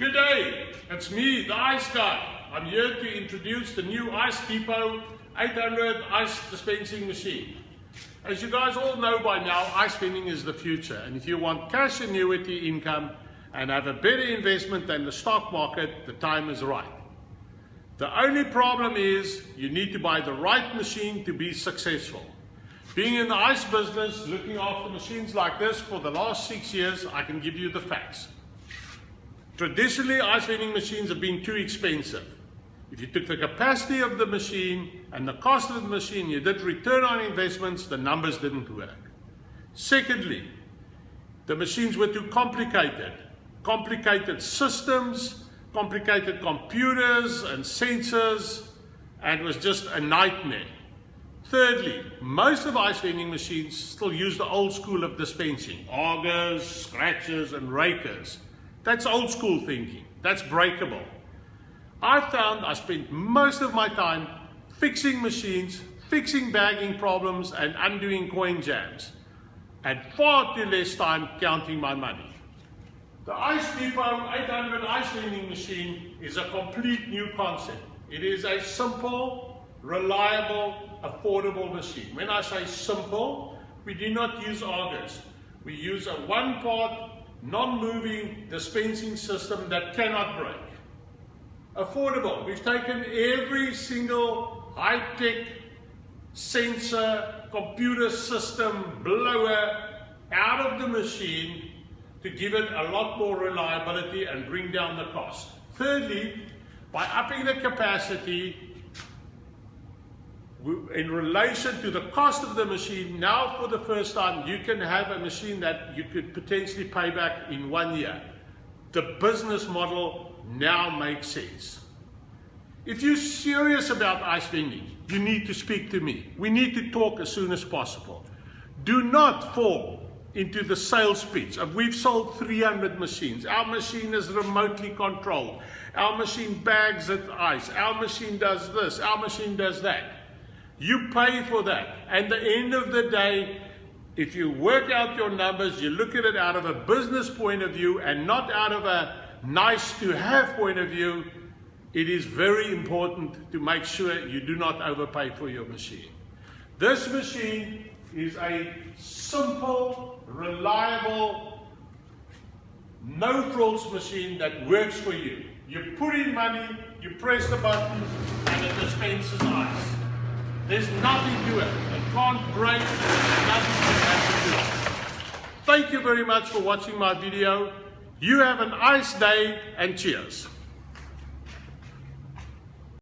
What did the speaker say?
Good day, it's me, the Ice Guy. I'm here to introduce the new Ice Depot 800 ice dispensing machine. As you guys all know by now, ice vending is the future, and if you want cash annuity income and have a better investment than the stock market, the time is right. The only problem is you need to buy the right machine to be successful. Being in the ice business, looking after machines like this for the last 6 years, I can give you the facts. Traditionally, ice vending machines have been too expensive. If you took the capacity of the machine and the cost of the machine, you did return on investments, the numbers didn't work. Secondly, the machines were too complicated. Complicated systems, complicated computers and sensors, and it was just a nightmare. Thirdly, most of ice vending machines still use the old school of dispensing, augers, scratchers and rakers. That's old school thinking. That's breakable. I found I spent most of my time fixing machines, fixing bagging problems and undoing coin jams, and far too less time counting my money. The Ice Depot 800 ice vending machine is a complete new concept. It is a simple, reliable, affordable machine. When I say simple, we do not use augers. We use a one-part, non-moving dispensing system that cannot break. Affordable. We've taken every single high-tech sensor, computer system, blower out of the machine to give it a lot more reliability and bring down the cost. Thirdly, by upping the capacity in relation to the cost of the machine, now for the first time you can have a machine that you could potentially pay back in 1 year. The business model now makes sense. If you're serious about ice vending, you need to speak to me. We need to talk as soon as possible. Do not fall into the sales pitch of we've sold 300 machines. Our machine is remotely controlled. Our machine bags at ice. Our machine does this. Our machine does that. You pay for that. At the end of the day, if you work out your numbers, you look at it out of a business point of view and not out of a nice to have point of view, it is very important to make sure you do not overpay for your machine. This machine is a simple, reliable, no-frills machine that works for you. You put in money, you press the button, and it dispenses ice. There's nothing to it. It can't break. There's nothing you have to do. Thank you very much for watching my video. You have an ice day and cheers.